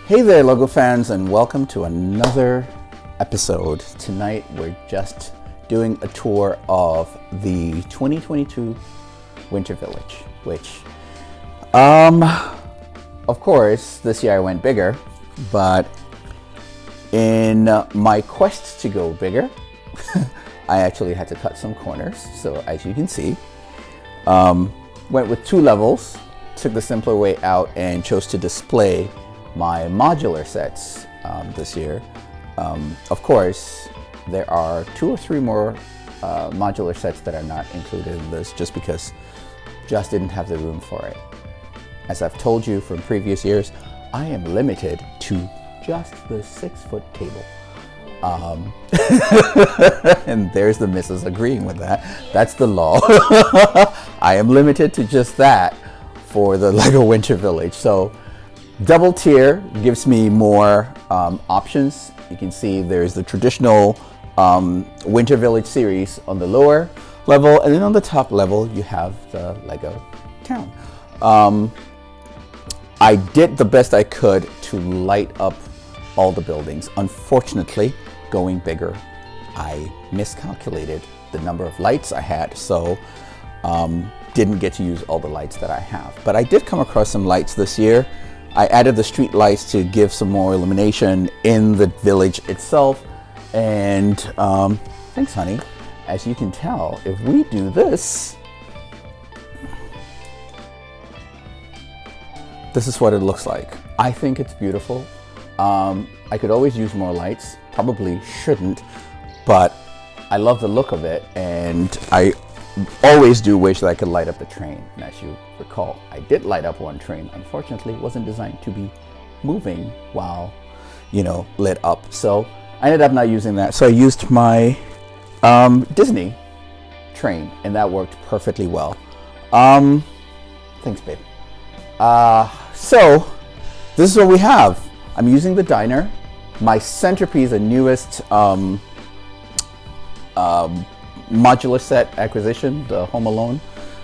Hey there, Logo fans, and welcome to another episode. Tonight we're just doing a tour of the 2022 Winter Village, which, of course, this year I went bigger, but in my quest to go bigger, I actually had to cut some corners. So as you can see, went with 2 levels, took the simpler way out, and chose to display my modular sets this year. Of course, there are 2 or 3 more modular sets that are not included in this just because just didn't have the room for it. As I've told you from previous years, I am limited to just the 6-foot table. And there's the missus agreeing with that. That's the law. I am limited to just that for the Lego Winter Village. So double tier gives me more options. You can see there's the traditional Winter Village series on the lower level, and then on the top level you have the Lego Town. I did the best I could to light up all the buildings. Unfortunately, going bigger, I miscalculated the number of lights I had, so didn't get to use all the lights that I have. But I did come across some lights this year. I added the street lights to give some more illumination in the village itself. And thanks, honey. As you can tell, if we do this, this is what it looks like. I think it's beautiful. I could always use more lights. Probably shouldn't, but I love the look of it, and I always do wish that I could light up the train. And as you recall, I did light up one train. Unfortunately, it wasn't designed to be moving while, lit up. So I ended up not using that. So I used my Disney train, and that worked perfectly well. Thanks, babe. So this is what we have. I'm using the diner. My centerpiece, the newest modular set acquisition, the Home Alone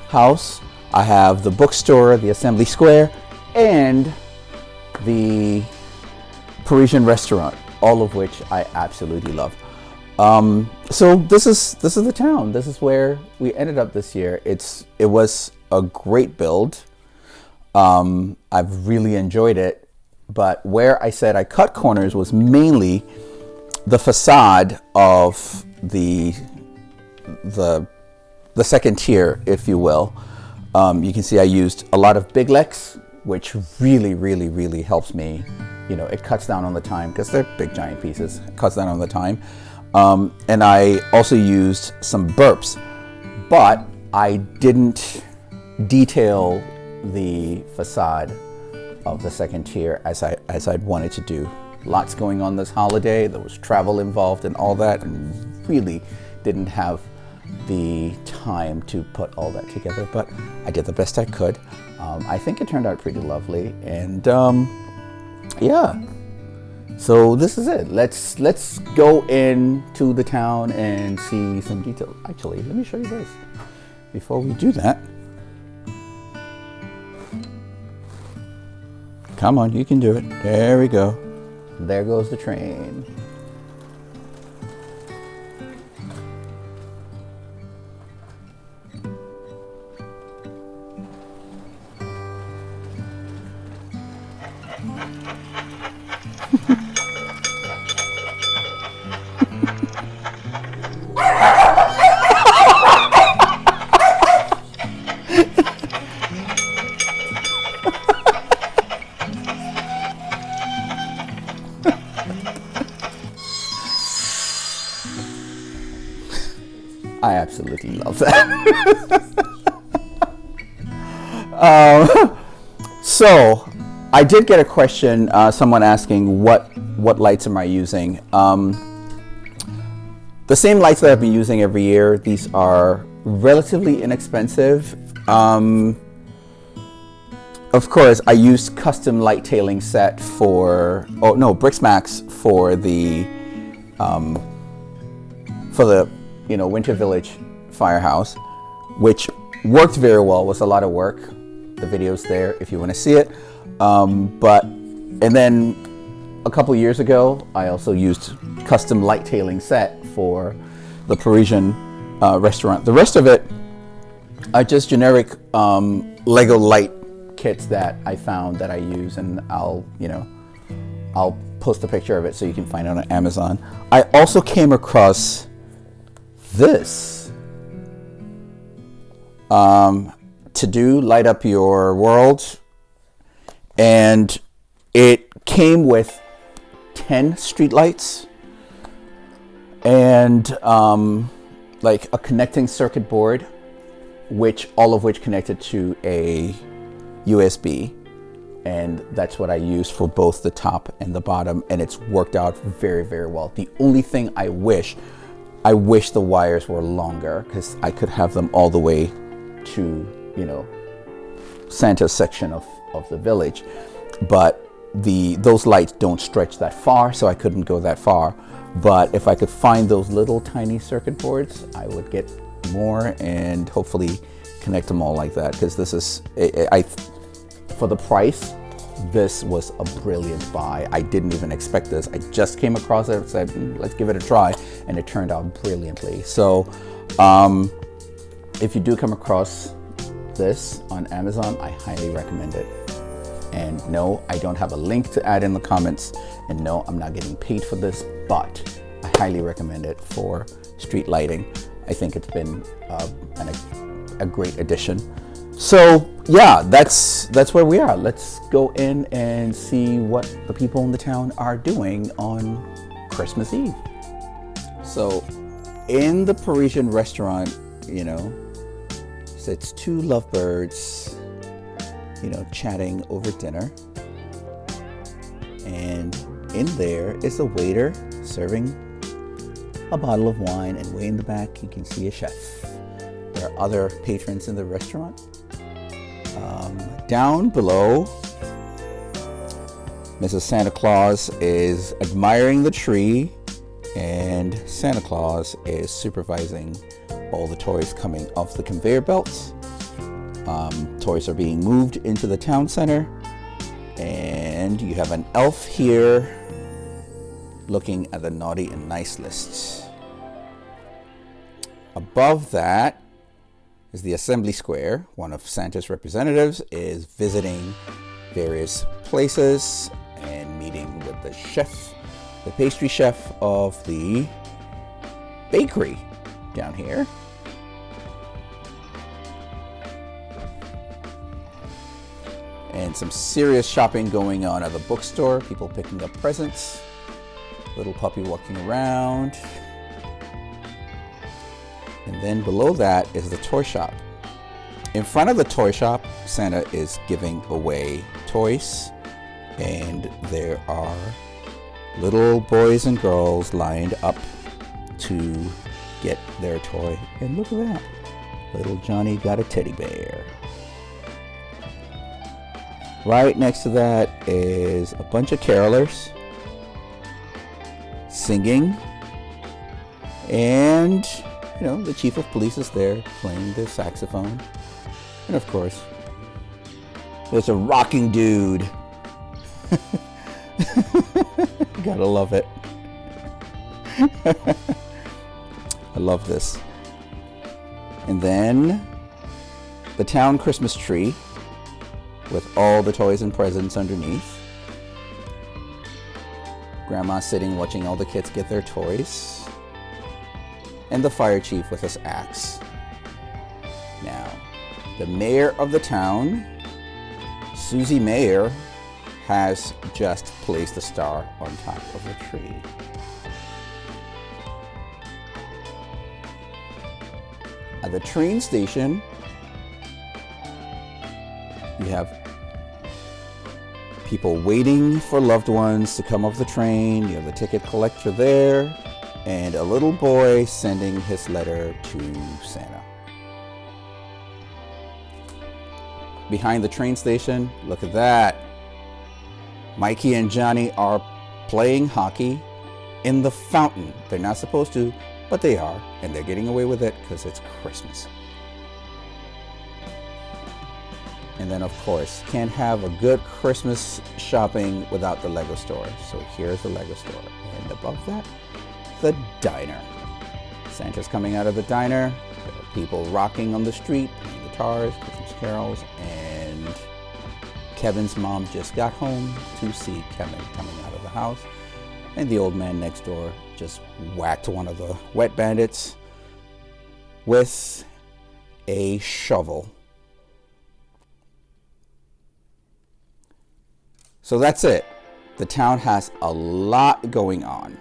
house. I have the bookstore, the Assembly Square, and the Parisian restaurant, all of which I absolutely love. So this is the town. This is where we ended up this year. It was a great build. I've really enjoyed it. But where I said I cut corners was mainly the facade of the second tier, if you will. You can see I used a lot of Big Lex, which really helps me. It cuts down on the time because they're big giant pieces. It cuts down on the time. And I also used some burps, but I didn't detail the facade of the second tier as I'd wanted to do. Lots going on this holiday. There was travel involved and all that, and really didn't have the time to put all that together, but I did the best I could. I think it turned out pretty lovely, and yeah. So this is it. Let's go into the town and see some details. Actually, let me show you this before we do that. Come on, you can do it. There we go. There goes the train. I absolutely love that. So I did get a question, someone asking what lights am I using. The same lights that I've been using every year. These are relatively inexpensive. Of course, I used custom light tailing set Brixmax for the Winter Village firehouse, which worked very well. Was a lot of work. The video's there if you want to see it. And then a couple years ago, I also used custom light tailing set for the Parisian restaurant. The rest of it are just generic Lego light kits that I found that I use, and I'll post a picture of it so you can find it on Amazon. I also came across this to do light up your world, and it came with 10 street lights and like a connecting circuit board, all of which connected to a USB, and that's what I used for both the top and the bottom, and it's worked out very, very well. The only thing I wish the wires were longer, because I could have them all the way to, Santa's section of the village, but those lights don't stretch that far, so I couldn't go that far. But if I could find those little tiny circuit boards, I would get more and hopefully connect them all like that, because this is, for the price, this was a brilliant buy. I didn't even expect this. I just came across it and said, let's give it a try, and it turned out brilliantly. So if you do come across this on Amazon, I highly recommend it. And no, I don't have a link to add in the comments, and no, I'm not getting paid for this, but I highly recommend it for street lighting. I think it's been a great addition. So yeah, that's where we are. Let's go in and see what the people in the town are doing on Christmas Eve. So in the Parisian restaurant, sits two lovebirds, chatting over dinner. And in there is a waiter serving a bottle of wine, and way in the back you can see a chef. There are other patrons in the restaurant. Down below, Mrs. Santa Claus is admiring the tree, and Santa Claus is supervising all the toys coming off the conveyor belts. Toys are being moved into the town center, and you have an elf here looking at the naughty and nice lists. Above that is the Assembly Square. One of Santa's representatives is visiting various places and meeting with the chef, the pastry chef of the bakery down here. And some serious shopping going on at the bookstore. People picking up presents. Little puppy walking around. And then below that is the toy shop. In front of the toy shop, Santa is giving away toys. And there are little boys and girls lined up to get their toy. And look at that. Little Johnny got a teddy bear. Right next to that is a bunch of carolers singing, and the chief of police is there playing the saxophone, and of course there's a rocking dude. Gotta love it. I love this. And then the town Christmas tree with all the toys and presents underneath. Grandma sitting watching all the kids get their toys. And the fire chief with his axe. Now, the mayor of the town, Susie Mayer, has just placed a star on top of the tree. At the train station, you have people waiting for loved ones to come off the train. You have the ticket collector there, and a little boy sending his letter to Santa. Behind the train station, look at that. Mikey and Johnny are playing hockey in the fountain. They're not supposed to, but they are, and they're getting away with it because it's Christmas. And then, of course, can't have a good Christmas shopping without the Lego store. So here's the Lego store. And above that, the diner. Santa's coming out of the diner. There are people rocking on the street, playing guitars, Christmas carols, and Kevin's mom just got home to see Kevin coming out of the house. And the old man next door just whacked one of the wet bandits with a shovel. So that's it. The town has a lot going on.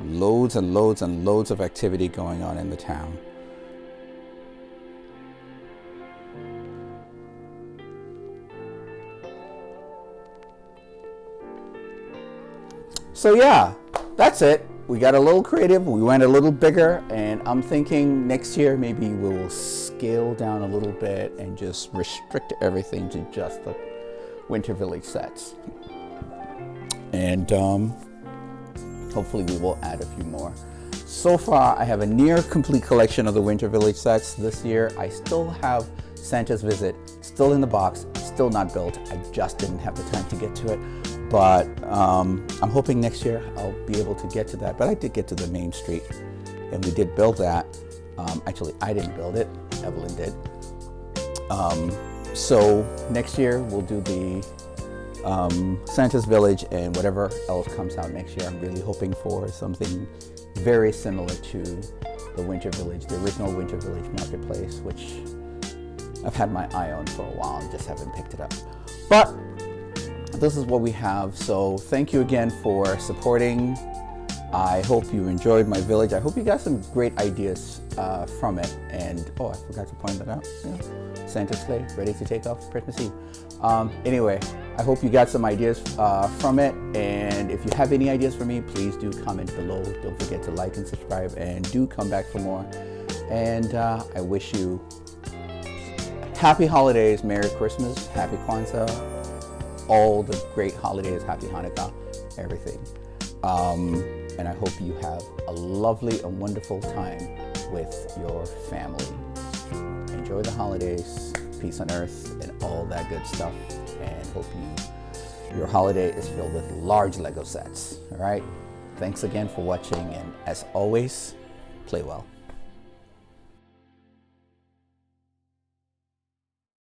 Loads and loads and loads of activity going on in the town. So yeah, that's it. We got a little creative, we went a little bigger, and I'm thinking next year maybe we will scale down a little bit and just restrict everything to just the Winter Village sets. And hopefully we will add a few more. So far, I have a near complete collection of the Winter Village sets. This year, I still have Santa's Visit still in the box, still not built. I just didn't have the time to get to it. But I'm hoping next year I'll be able to get to that. But I did get to the main street, and we did build that. Actually, I didn't build it, Evelyn did. So next year we'll do the Santa's Village, and whatever else comes out next year, I'm really hoping for something very similar to the Winter Village, the original Winter Village Marketplace, which I've had my eye on for a while and just haven't picked it up. But this is what we have. So thank you again for supporting. I hope you enjoyed my village. I hope you got some great ideas from it. And oh, I forgot to point that out. Yeah. Santa's sleigh ready to take off Christmas Eve. Anyway, I hope you got some ideas from it. And if you have any ideas for me, please do comment below. Don't forget to like and subscribe, and do come back for more. And I wish you happy holidays, Merry Christmas, Happy Kwanzaa, all the great holidays, Happy Hanukkah, everything. And I hope you have a lovely and wonderful time with your family. Enjoy the holidays, peace on earth, and all that good stuff. And hope your holiday is filled with large Lego sets. All right. Thanks again for watching. And as always, play well.